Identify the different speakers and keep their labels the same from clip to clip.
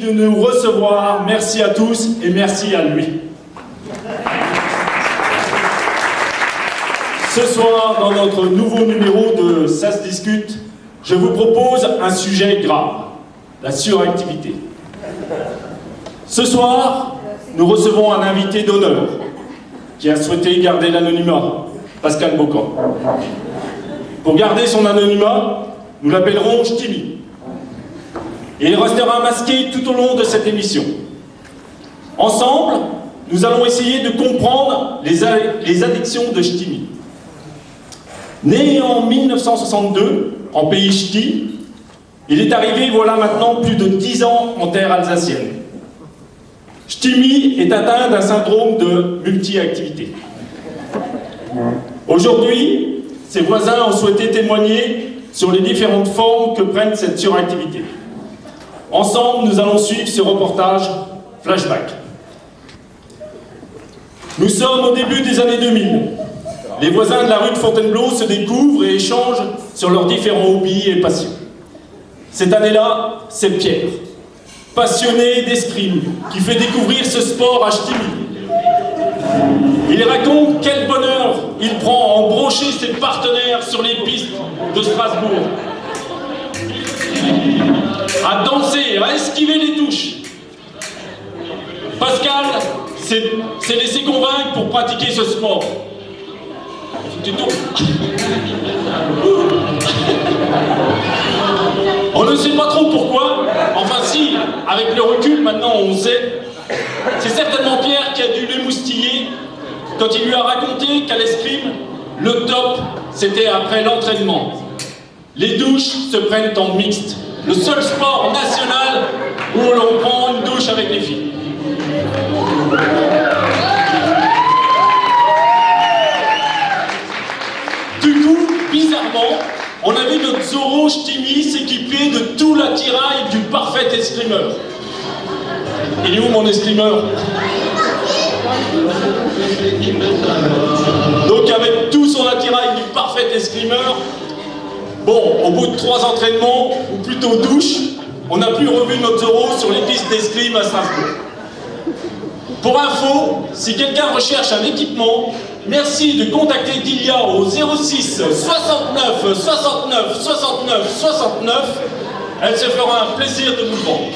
Speaker 1: de nous recevoir. Merci à tous et merci à lui. Ce soir, dans notre nouveau numéro de Ça se discute, je vous propose un sujet grave, la suractivité. Ce soir, nous recevons un invité d'honneur qui a souhaité garder l'anonymat, Pascal Bocan. Pour garder son anonymat, nous l'appellerons Ch'timi. Et il restera masqué tout au long de cette émission. Ensemble, nous allons essayer de comprendre les addictions de Ch'timi. Né en 1962, en pays ch'ti, il est arrivé voilà maintenant plus de 10 ans en terre alsacienne. Ch'timi est atteint d'un syndrome de multi-activité. Aujourd'hui, ses voisins ont souhaité témoigner sur les différentes formes que prennent cette suractivité. Ensemble, nous allons suivre ce reportage Flashback. Nous sommes au début des années 2000. Les voisins de la rue de Fontainebleau se découvrent et échangent sur leurs différents hobbies et passions. Cette année-là, c'est Pierre, passionné d'escrime, qui fait découvrir ce sport à Ch'timi. Il raconte quel bonheur il prend à embrocher ses partenaires sur les pistes de Strasbourg, à danser, à esquiver les touches. Pascal s'est laissé convaincre pour pratiquer ce sport. On ne sait pas trop pourquoi, enfin si, avec le recul maintenant on sait. C'est certainement Pierre qui a dû l'émoustiller quand il lui a raconté qu'à l'escrime, le top c'était après l'entraînement. Les douches se prennent en mixte, le seul sport national où l'on prend une douche avec les filles. Bizarrement, on a vu notre Zorro Ch'timi s'équiper de tout l'attirail du parfait escrimeur. Il est où mon escrimeur? Donc avec tout son attirail du parfait escrimeur, bon, au bout de 3 entraînements, ou plutôt douches, on n'a plus revu notre Zorro sur les pistes d'escrime à Strasbourg. Pour info, si quelqu'un recherche un équipement, merci de contacter Dilia au 06 69 69 69 69. Elle se fera un plaisir de vous le vendre.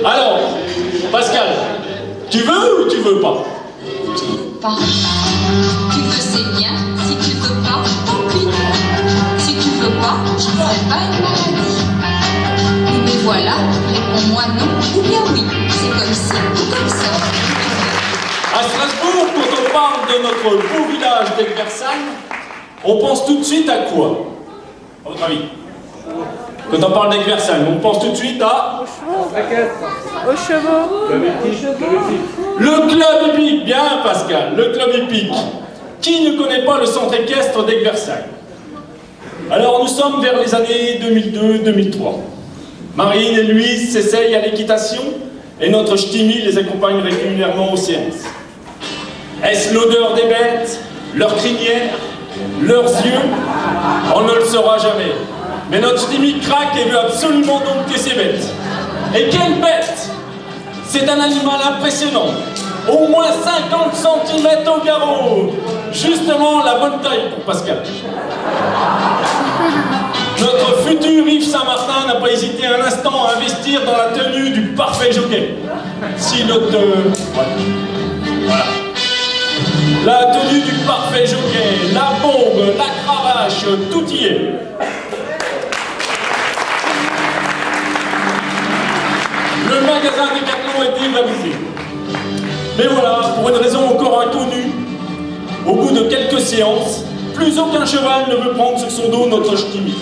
Speaker 1: Alors, Pascal, tu veux ou tu veux pas?
Speaker 2: Pas. Tu veux, c'est bien. Si tu veux pas, tant pis. Si tu veux pas, je ne ferai pas une maladie. Mais voilà, réponds-moi non ou bien oui. C'est comme ci ou comme ça.
Speaker 1: À Strasbourg, quand on parle de notre beau village d'Egversheim, on pense tout de suite à quoi? À votre avis? Quand on parle d'Egversheim, on pense tout de suite à...
Speaker 3: Aux chevaux.
Speaker 1: Le club hippique, bien Pascal, le club hippique. Qui ne connaît pas le centre équestre d'Egversheim? Alors nous sommes vers les années 2002-2003. Marine et Louise s'essayent à l'équitation et notre Ch'timi les accompagne régulièrement aux séances. Est-ce l'odeur des bêtes, leur crinière, leurs yeux? On ne le saura jamais. Mais notre Ch'timi craque et veut absolument dompter ces bêtes. Et quelle bête! C'est un animal impressionnant. Au moins 50 cm au garrot. Justement la bonne taille pour Pascal. Notre futur Yves Saint-Martin n'a pas hésité un instant à investir dans la tenue du parfait jockey. Si notre... Voilà. La tenue du parfait jockey, la bombe, la cravache, tout y est. Le magasin Decathlon est dévalisé. Mais voilà, pour une raison encore inconnue, au bout de quelques séances, plus aucun cheval ne veut prendre sur son dos notre Ch'timi.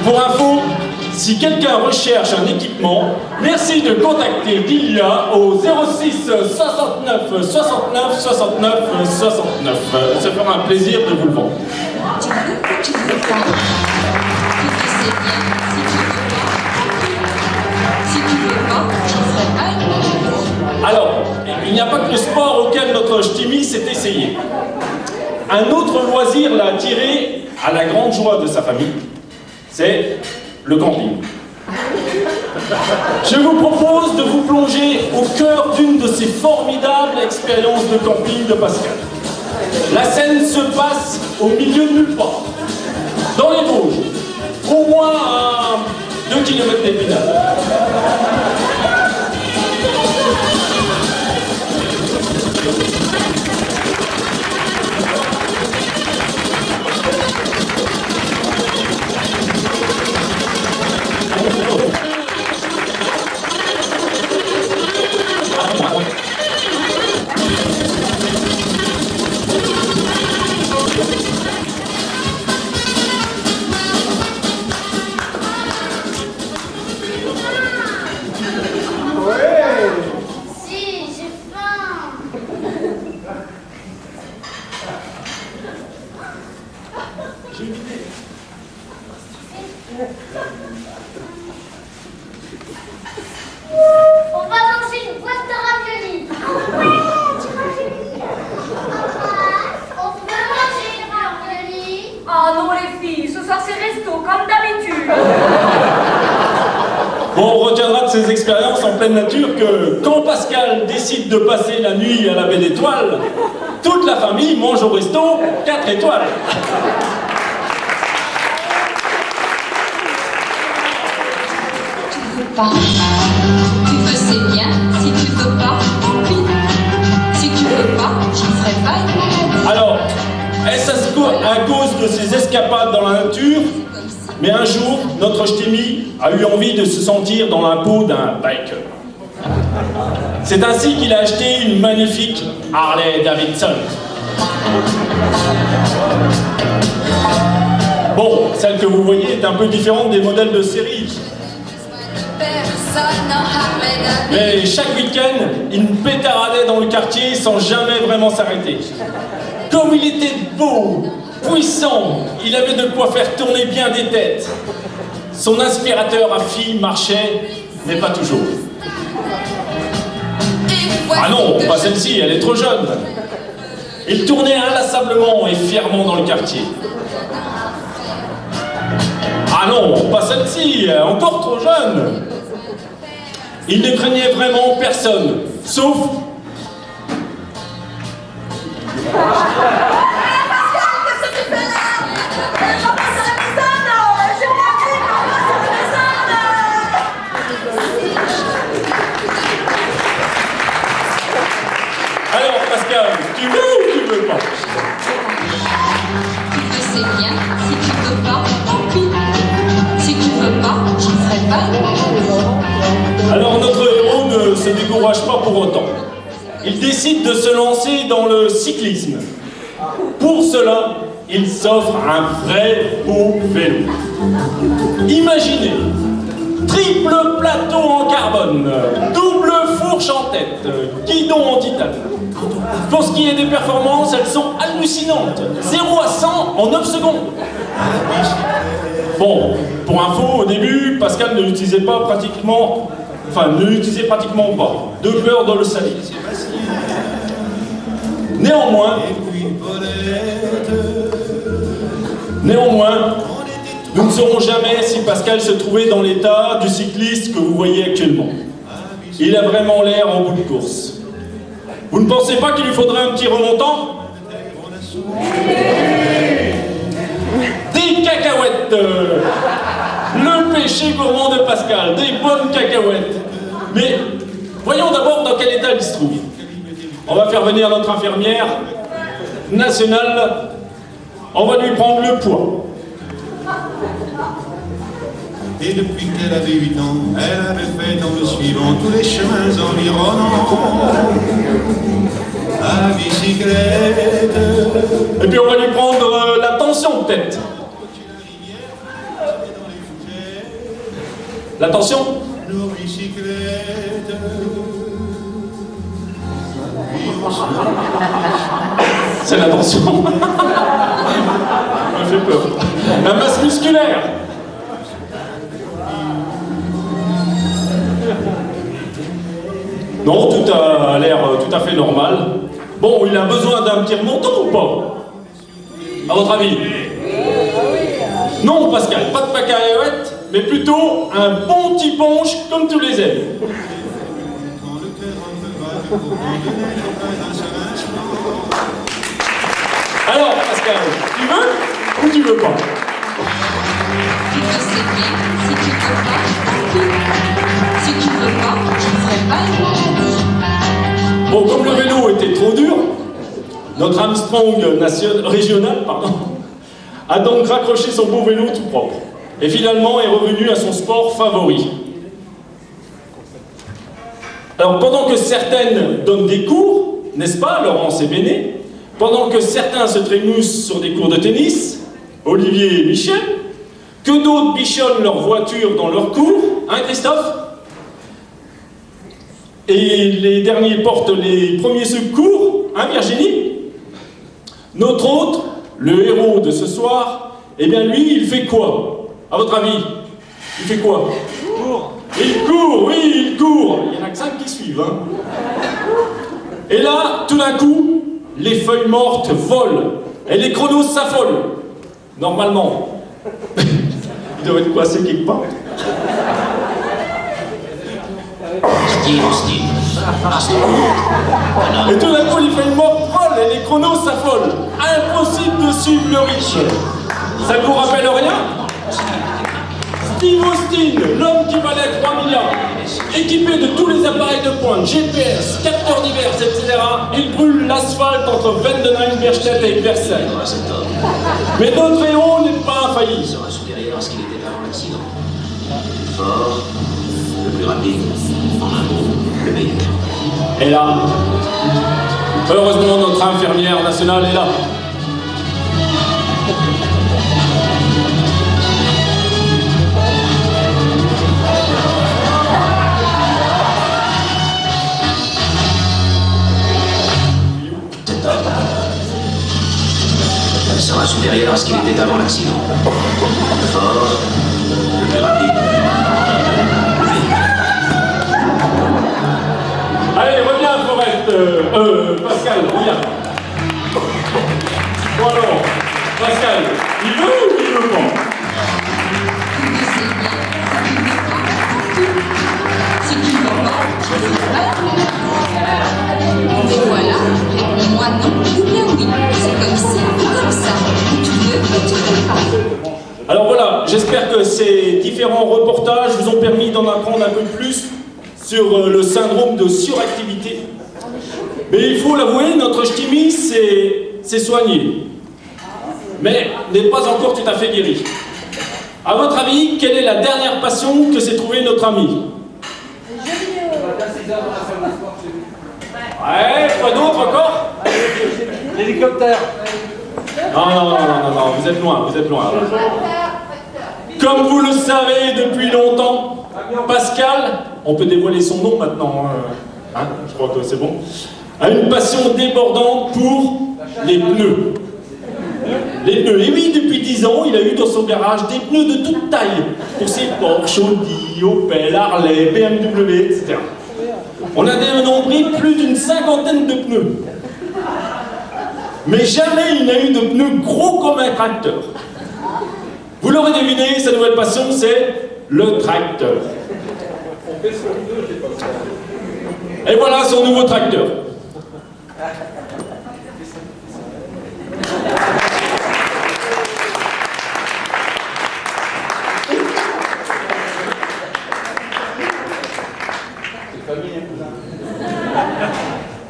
Speaker 1: Pour info, si quelqu'un recherche un équipement, merci de contacter Dilia au 06 69 69 69 69. Ça fera un plaisir de vous le vendre.
Speaker 2: Tu veux ou tu veux pas? Tu veux, c'est bien. Si tu veux pas, je ne ferai pas une maladie.
Speaker 1: Alors, il n'y a pas que le sport auquel notre Ch'timi s'est essayé. Un autre loisir l'a attiré à la grande joie de sa famille, c'est le camping. Je vous propose de vous plonger au cœur d'une de ces formidables expériences de camping de Pascal. La scène se passe au milieu de nulle part, dans les Vosges, au moins à 2 km d'Épinal.
Speaker 4: On va manger une boîte de raviolis. On peut manger une raviolis.
Speaker 5: Ah non les filles, ce soir c'est resto comme d'habitude.
Speaker 1: Bon, on retiendra de ces expériences en pleine nature que quand Pascal décide de passer la nuit à la baie d'Étoiles, toute la famille mange au resto 4 étoiles.
Speaker 2: Pas. Tu veux, c'est bien. Si tu veux pas, tant pis. Si tu veux pas, je ne ferai pas une maladie.
Speaker 1: Alors, est-ce à cause de ces escapades dans la nature? Mais un jour, notre ch'timi a eu envie de se sentir dans la peau d'un biker. C'est ainsi qu'il a acheté une magnifique Harley Davidson. Bon, celle que vous voyez est un peu différente des modèles de série. Mais chaque week-end, il pétaradait dans le quartier sans jamais vraiment s'arrêter. Comme il était beau, puissant, il avait de quoi faire tourner bien des têtes. Son aspirateur à fil marchait, mais pas toujours. Ah non, pas celle-ci, elle est trop jeune. Il tournait inlassablement et fièrement dans le quartier. Ah non, pas celle-ci, encore trop jeune. Il ne craignait vraiment personne, sauf... Alors Pascal, tu veux ou tu veux pas?
Speaker 2: Tu veux, c'est bien. Si tu veux pas, tant pis. Si tu veux pas, je ne ferai pas une maladie.
Speaker 1: Alors notre héros ne se décourage pas pour autant. Il décide de se lancer dans le cyclisme. Pour cela, il s'offre un vrai beau vélo. Imaginez, triple plateau en carbone, double fourche en tête, guidon en titane. Pour ce qui est des performances, elles sont hallucinantes. 0 à 100 en 9 secondes. Bon, pour info, au début, Pascal ne l'utilisait pas pratiquement... Enfin, ne l'utilisait pratiquement pas. De peur de le salir. Néanmoins, nous ne saurons jamais si Pascal se trouvait dans l'état du cycliste que vous voyez actuellement. Il a vraiment l'air en bout de course. Vous ne pensez pas qu'il lui faudrait un petit remontant? Des cacahuètes, le péché gourmand de Pascal, des bonnes cacahuètes. Mais voyons d'abord dans quel état il se trouve. On va faire venir notre infirmière nationale, on va lui prendre le poids.
Speaker 6: Et depuis qu'elle avait 8 ans, elle avait fait dans le suivant tous les chemins environnants. À bicyclette.
Speaker 1: Et puis on va lui prendre la tension peut-être. La tension?
Speaker 6: Nos bicyclettes.
Speaker 1: C'est la tension. Ça me fait peur. La masse musculaire. Non, tout a l'air tout à fait normal. Bon, il a besoin d'un petit remontant ou pas? À votre avis? Non, Pascal, pas de cacahuètes? mais plutôt un bon petit ponche comme tous les aime.
Speaker 6: Quand le cœur un peu vague, pourtant de n'être pas un seul instant.
Speaker 1: Alors, Pascal, tu veux ou tu veux pas?
Speaker 2: Tu le sais bien, si tu veux pas, tant pis. Si tu veux pas, je ne ferai pas une maladie.
Speaker 1: Bon, comme le vélo était trop dur, notre Armstrong régional a donc raccroché son beau vélo tout propre. Et finalement est revenu à son sport favori. Alors pendant que certaines donnent des cours, n'est-ce pas, Laurence et Béné, pendant que certains se trémoussent sur des cours de tennis, Olivier et Michel, que d'autres bichonnent leur voiture dans leur cours, hein Christophe? Et les derniers portent les premiers secours, hein Virginie? Notre hôte, le héros de ce soir, eh bien lui, il fait quoi? À votre avis, il fait quoi? Il court, oui, il court. Il y en a que 5 qui suivent, hein. Et là, tout d'un coup, les feuilles mortes volent et les chronos s'affolent. Normalement. Il doit être coincé quelque part. Et tout d'un coup, les feuilles mortes volent et les chronos s'affolent. Impossible de suivre le rythme. Ça ne vous rappelle rien? Steve Austin, l'homme qui valait 3 milliards, équipé de tous les appareils de pointe, GPS, capteurs divers, etc., il brûle l'asphalte entre Vendenheim, Berstedt et Versailles. Mais notre héros n'est pas infaillible.
Speaker 7: Il sera supérieur à ce qu'il était avant l'accident. Fort, le plus rapide, en un mot, le meilleur.
Speaker 1: Et là, heureusement, notre infirmière nationale est là.
Speaker 7: Il sera supérieur à ce qu'il était avant l'accident. Fort, le plus rapide, le meilleur.
Speaker 1: Allez, reviens, Forest. Pascal, reviens. Bon alors, Pascal, il veut ou il veut pas?
Speaker 2: Tu le sais bien, si tu veux pas, tant pis. Si tu veux pas, je ne ferai pas une maladie. Mais voilà, réponds-moi non ou bien oui. C'est comme ci ou comme ça. Ou tu veux ou tu veux pas.
Speaker 1: Alors voilà, j'espère que ces différents reportages vous ont permis d'en apprendre un peu plus sur le syndrome de suractivité. Mais il faut l'avouer, notre ch'timi s'est soigné, mais n'est pas encore tout à fait guéri. À votre avis, quelle est la dernière passion que s'est trouvée notre ami? Ouais, quoi d'autre encore?
Speaker 3: L'hélicoptère.
Speaker 1: Non, vous êtes loin, vous êtes loin. Comme vous le savez depuis longtemps, Pascal, on peut dévoiler son nom maintenant, hein, je crois que c'est bon, a une passion débordante pour les pneus. Les pneus. Et oui, depuis 10 ans, il a eu dans son garage des pneus de toute taille, pour ses Porsche, Audi, Opel, Harley, BMW, etc. On a dénombré plus d'une 50aine de pneus. Mais jamais il n'a eu de pneus gros comme un tracteur. Vous l'aurez deviné, sa nouvelle passion, c'est le tracteur. Et voilà son nouveau tracteur.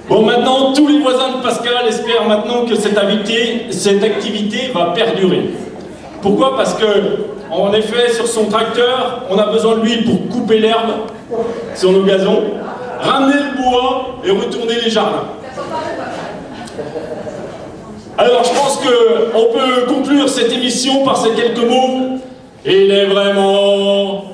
Speaker 1: Bon, maintenant, tous les voisins de Pascal espèrent maintenant que cette activité va perdurer. Pourquoi? Parce que, en effet, sur son tracteur, on a besoin de lui pour couper l'herbe sur nos gazons, ramener le bois et retourner les jardins. Alors, je pense qu'on peut conclure cette émission par ces quelques mots. Il est vraiment